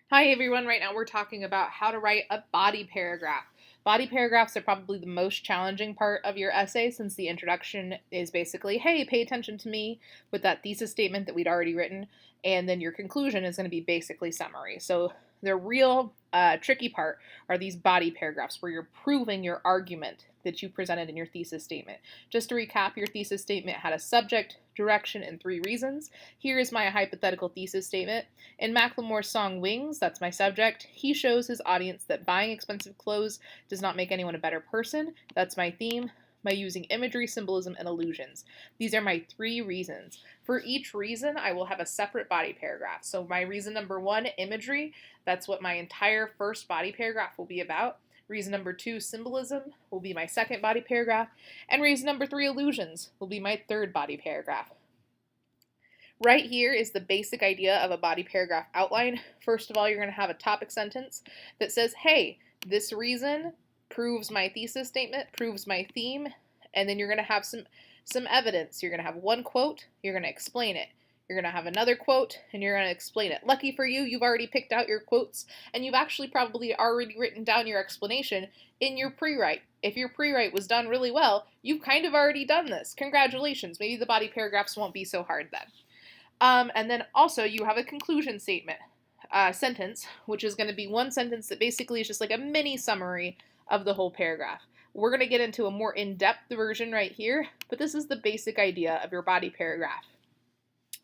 Hi everyone, right now we're talking about how to write a body paragraph. Body paragraphs are probably the most challenging part of your essay since the introduction is basically, hey, pay attention to me with that thesis statement that we'd already written, and then your conclusion is going to be basically summary. So the real tricky part are these body paragraphs where you're proving your argument that you presented in your thesis statement. Just to recap, your thesis statement had a subject, direction, and 3 reasons. Here is my hypothetical thesis statement. In Macklemore's song Wings, that's my subject, he shows his audience that buying expensive clothes does not make anyone a better person. That's my theme, by using imagery, symbolism, and illusions. These are my 3 reasons. For each reason, I will have a separate body paragraph. So my reason number 1, imagery, that's what my entire first body paragraph will be about. Reason number 2, symbolism, will be my second body paragraph. And reason number 3, illusions, will be my third body paragraph. Right here is the basic idea of a body paragraph outline. First of all, you're going to have a topic sentence that says, hey, this reason proves my thesis statement, proves my theme, and then you're going to have some evidence. You're going to have one quote, you're going to explain it. You're going to have another quote, and you're going to explain it. Lucky for you, you've already picked out your quotes, and you've actually probably already written down your explanation in your pre-write. If your pre-write was done really well, you've kind of already done this. Congratulations. Maybe the body paragraphs won't be so hard then. And then also you have a conclusion statement, sentence, which is going to be one sentence that basically is just like a mini summary of the whole paragraph. We're going to get into a more in-depth version right here, but this is the basic idea of your body paragraph.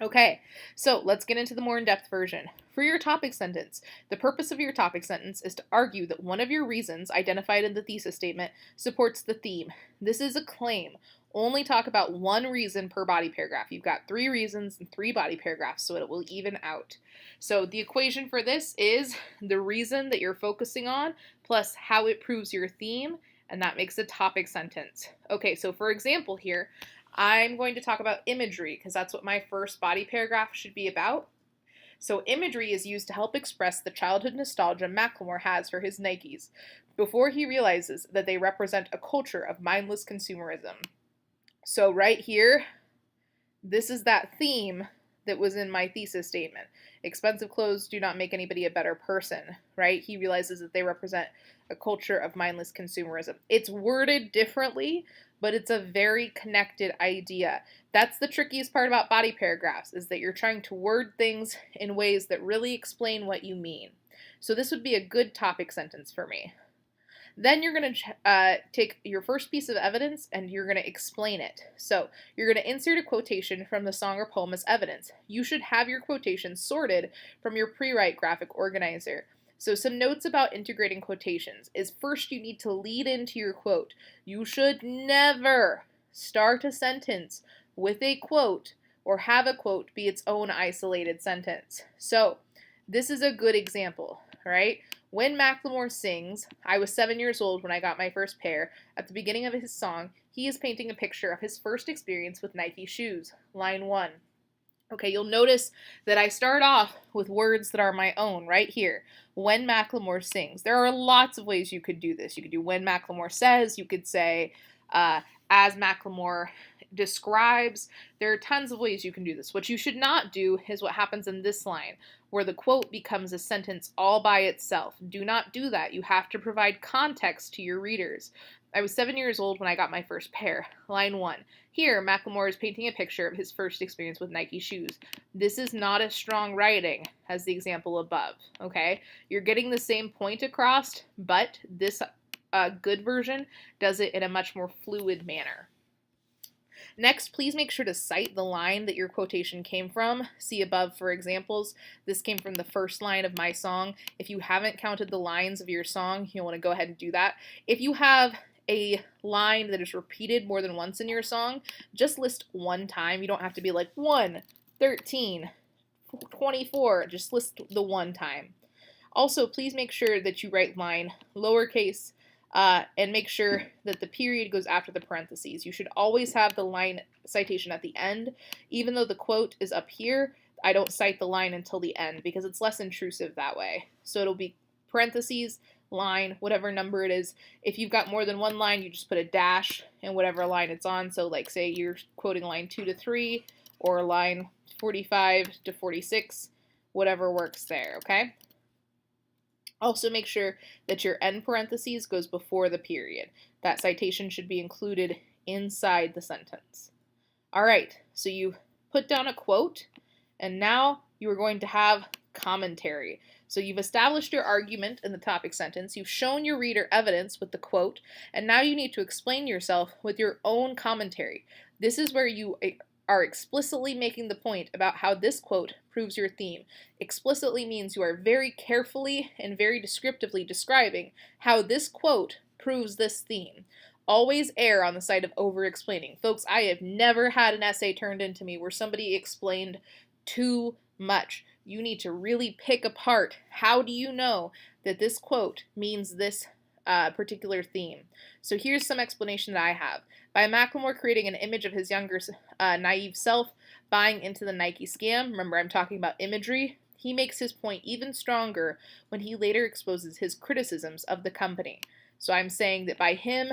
Okay, so let's get into the more in-depth version. For your topic sentence, the purpose of your topic sentence is to argue that one of your reasons identified in the thesis statement supports the theme. This is a claim. Only talk about one reason per body paragraph. You've got 3 reasons and 3 body paragraphs, so it will even out. So the equation for this is the reason that you're focusing on plus how it proves your theme, and that makes a topic sentence. Okay, so for example here, I'm going to talk about imagery because that's what my first body paragraph should be about. So imagery is used to help express the childhood nostalgia Macklemore has for his Nikes before he realizes that they represent a culture of mindless consumerism. So right here, this is that theme that was in my thesis statement. Expensive clothes do not make anybody a better person, right? He realizes that they represent a culture of mindless consumerism. It's worded differently, but it's a very connected idea. That's the trickiest part about body paragraphs, is that you're trying to word things in ways that really explain what you mean. So this would be a good topic sentence for me. Then you're going to take your first piece of evidence and you're going to explain it. So you're going to insert a quotation from the song or poem as evidence. You should have your quotations sorted from your pre-write graphic organizer. So some notes about integrating quotations is first you need to lead into your quote. You should never start a sentence with a quote or have a quote be its own isolated sentence. So this is a good example, right? When Macklemore sings, I was 7 years old when I got my first pair, at the beginning of his song, he is painting a picture of his first experience with Nike shoes. Line 1. Okay, you'll notice that I start off with words that are my own right here. When Macklemore sings. There are lots of ways you could do this. You could do when Macklemore says. You could say as Macklemore describes. There are tons of ways you can do this. What you should not do is what happens in this line, where the quote becomes a sentence all by itself. Do not do that. You have to provide context to your readers. I was 7 years old when I got my first pair. Line 1. Here, Macklemore is painting a picture of his first experience with Nike shoes. This is not as strong writing as the example above, okay? You're getting the same point across, but this good version does it in a much more fluid manner. Next, please make sure to cite the line that your quotation came from. See above for examples. This came from the first line of my song. If you haven't counted the lines of your song, you'll want to go ahead and do that. If you have a line that is repeated more than once in your song, just list one time. You don't have to be like 1, 13, 24. Just list the one time. Also, please make sure that you write line lowercase and make sure that the period goes after the parentheses. You should always have the line citation at the end. Even though the quote is up here, I don't cite the line until the end because it's less intrusive that way. So it'll be parentheses, line, whatever number it is. If you've got more than one line, you just put a dash in whatever line it's on. So like say you're quoting line 2 to 3 or line 45 to 46, whatever works there, okay? Also make sure that your end parentheses goes before the period. That citation should be included inside the sentence. All right, so you put down a quote, and now you are going to have commentary. So you've established your argument in the topic sentence, you've shown your reader evidence with the quote, and now you need to explain yourself with your own commentary. This is where you are explicitly making the point about how this quote proves your theme. Explicitly means you are very carefully and very descriptively describing how this quote proves this theme. Always err on the side of over-explaining. Folks, I have never had an essay turned into me where somebody explained too much. You need to really pick apart, how do you know that this quote means this particular theme? So here's some explanation that I have. By Macklemore creating an image of his younger, naive self buying into the Nike scam, remember I'm talking about imagery, he makes his point even stronger when he later exposes his criticisms of the company. So I'm saying that by him,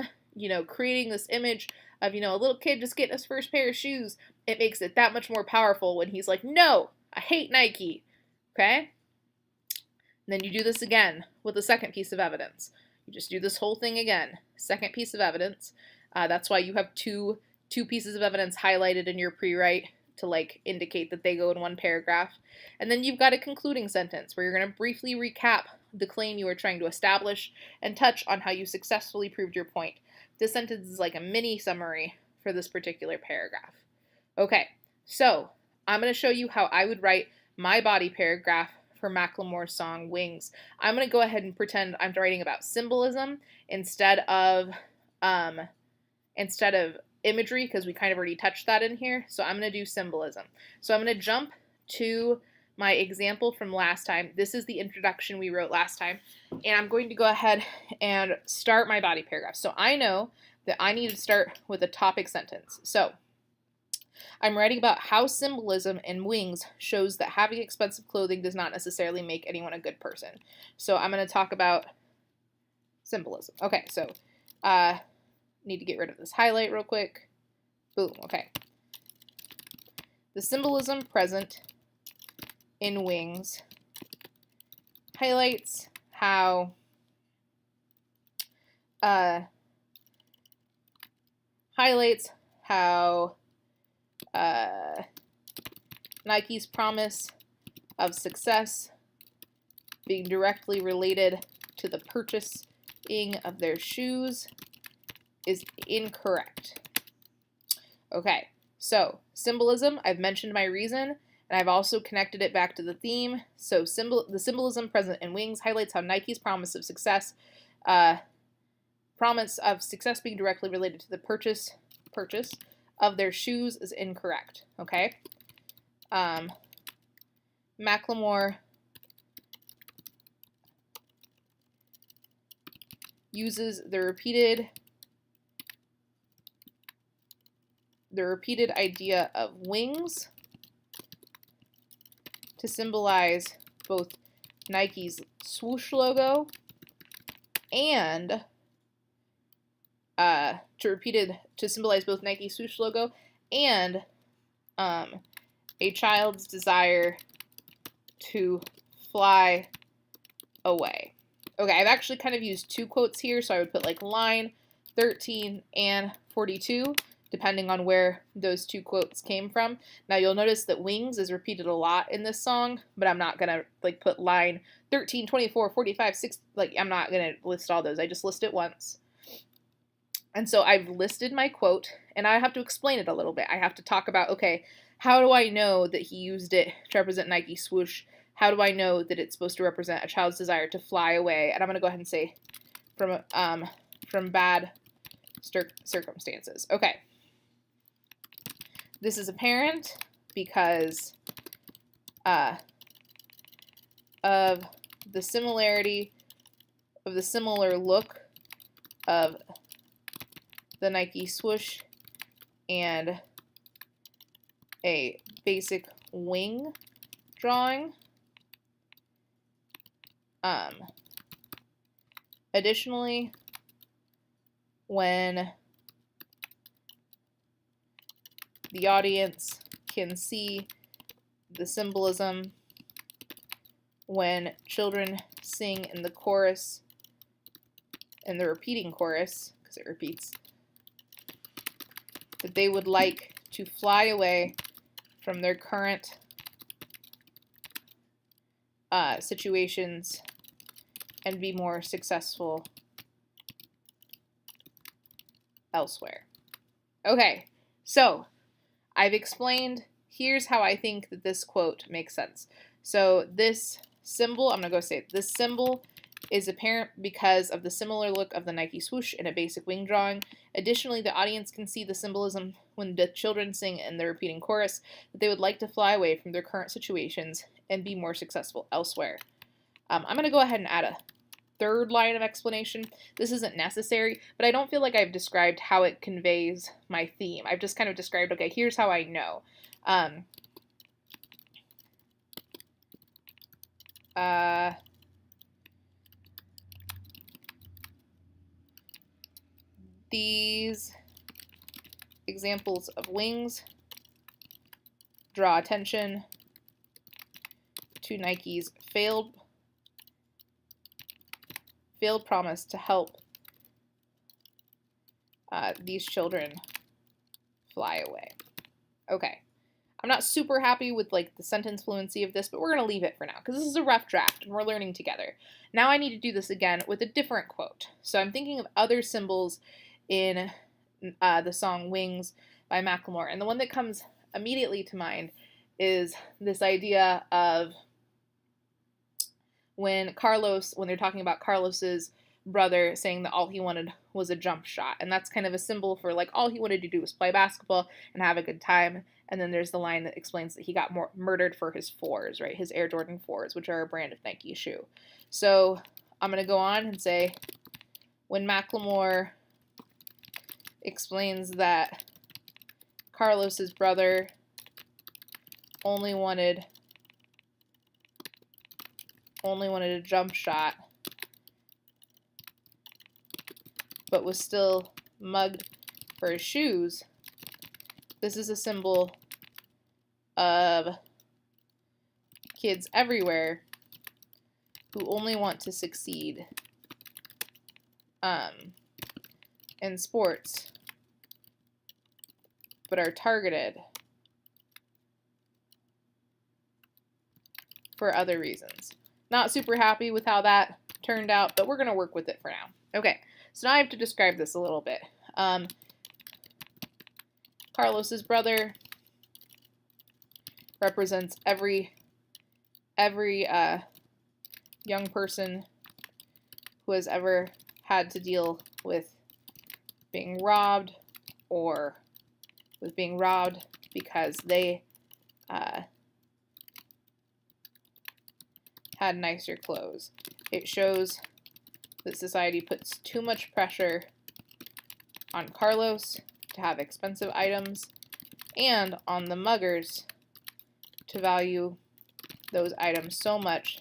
creating this image of, a little kid just getting his first pair of shoes, it makes it that much more powerful when he's like, no, I hate Nike, okay? And then you do this again with the second piece of evidence. You just do this whole thing again. Second piece of evidence. That's why you have two pieces of evidence highlighted in your pre-write to indicate that they go in one paragraph. And then you've got a concluding sentence where you're going to briefly recap the claim you are trying to establish and touch on how you successfully proved your point. This sentence is like a mini summary for this particular paragraph. Okay, so I'm going to show you how I would write my body paragraph for Macklemore's song Wings. I'm going to go ahead and pretend I'm writing about symbolism instead of imagery, because we kind of already touched that in here. So I'm going to do symbolism. So I'm going to jump to my example from last time. This is the introduction we wrote last time. And I'm going to go ahead and start my body paragraph. So I know that I need to start with a topic sentence. So I'm writing about how symbolism in Wings shows that having expensive clothing does not necessarily make anyone a good person. So I'm going to talk about symbolism. Okay, so need to get rid of this highlight real quick. Boom, okay. The symbolism present in Wings highlights how Nike's promise of success being directly related to the purchasing of their shoes is incorrect. Okay, so symbolism, I've mentioned my reason, and I've also connected it back to the theme. So the symbolism present in Wings highlights how Nike's promise of success being directly related to the purchase of their shoes is incorrect. Okay. Macklemore uses the repeated idea of wings to symbolize both Nike's swoosh logo and to symbolize both Nike's swoosh logo and a child's desire to fly away. Okay, I've actually kind of used two quotes here, so I would put like line 13 and 42, depending on where those two quotes came from. Now you'll notice that wings is repeated a lot in this song, but I'm not gonna like put line 13, 24, 45, 6, like I'm not gonna list all those. I just list it once. And so I've listed my quote, and I have to explain it a little bit. I have to talk about, okay, how do I know that he used it to represent Nike swoosh? How do I know that it's supposed to represent a child's desire to fly away? And I'm going to go ahead and say from bad circumstances. Okay. This is apparent because of the similarity of the similar look of the Nike swoosh and a basic wing drawing. Additionally, when the audience can see the symbolism when children sing in the chorus, in the repeating chorus, because it repeats, that they would like to fly away from their current situations and be more successful elsewhere. Okay, so I've explained, here's how I think that this quote makes sense. So this symbol, I'm going to go say it, this symbol is apparent because of the similar look of the Nike swoosh in a basic wing drawing. Additionally, the audience can see the symbolism when the children sing in the repeating chorus that they would like to fly away from their current situations and be more successful elsewhere. I'm going to go ahead and add a third line of explanation. This isn't necessary, but I don't feel like I've described how it conveys my theme. I've just kind of described, okay, here's how I know. These examples of wings draw attention to Nike's failed promise to help these children fly away. Okay. I'm not super happy with like the sentence fluency of this, but we're going to leave it for now because this is a rough draft and we're learning together. Now I need to do this again with a different quote. So I'm thinking of other symbols in the song Wings by Macklemore. And the one that comes immediately to mind is this idea of when they're talking about Carlos's brother saying that all he wanted was a jump shot. And that's kind of a symbol for like all he wanted to do was play basketball and have a good time. And then there's the line that explains that he got murdered for his 4s, right? His Air Jordan 4s, which are a brand of Nike shoe. So I'm going to go on and say, when Macklemore explains that Carlos's brother only wanted a jump shot, but was still mugged for his shoes, this is a symbol of kids everywhere who only want to succeed in sports, but are targeted for other reasons. Not super happy with how that turned out, but we're going to work with it for now. Okay, so now I have to describe this a little bit. Carlos's brother represents every young person who has ever had to deal with being robbed or with being robbed because they had nicer clothes. It shows that society puts too much pressure on Carlos to have expensive items and on the muggers to value those items so much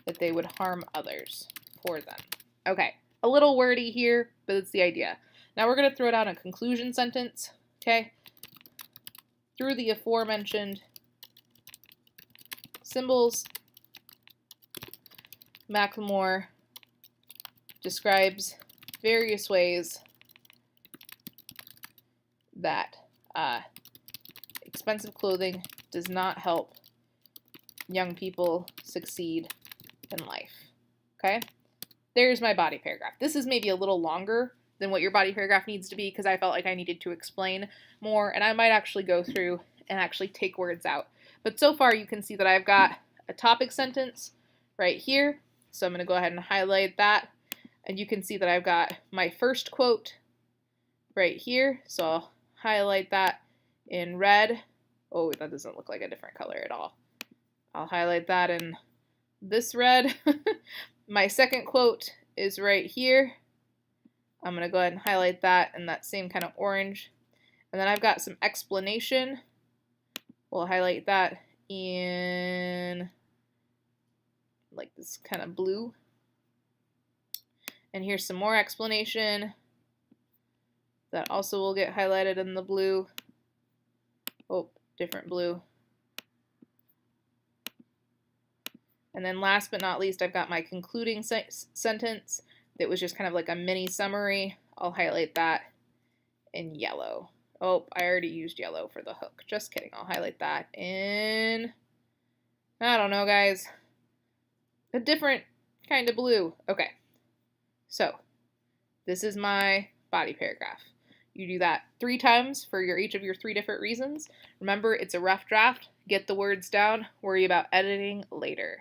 that they would harm others for them. Okay, a little wordy here, but it's the idea. Now we're going to throw down a conclusion sentence, okay? Through the aforementioned symbols, Macklemore describes various ways that expensive clothing does not help young people succeed in life. Okay? There's my body paragraph. This is maybe a little longer than what your body paragraph needs to be because I felt like I needed to explain more, and I might actually go through and actually take words out. But so far you can see that I've got a topic sentence right here. So I'm going to go ahead and highlight that. And you can see that I've got my first quote right here. So I'll highlight that in red. Oh, that doesn't look like a different color at all. I'll highlight that in this red. My second quote is right here. I'm going to go ahead and highlight that in that same kind of orange. And then I've got some explanation. We'll highlight that in like this kind of blue. And here's some more explanation that also will get highlighted in the blue. Oh, different blue. And then last but not least, I've got my concluding sentence that was just kind of like a mini summary. I'll highlight that in yellow. Oh, I already used yellow for the hook. Just kidding. I'll highlight that in, I don't know, guys, a different kind of blue. Okay, so this is my body paragraph. You do that 3 times for each of your 3 different reasons. Remember, it's a rough draft. Get the words down. Worry about editing later.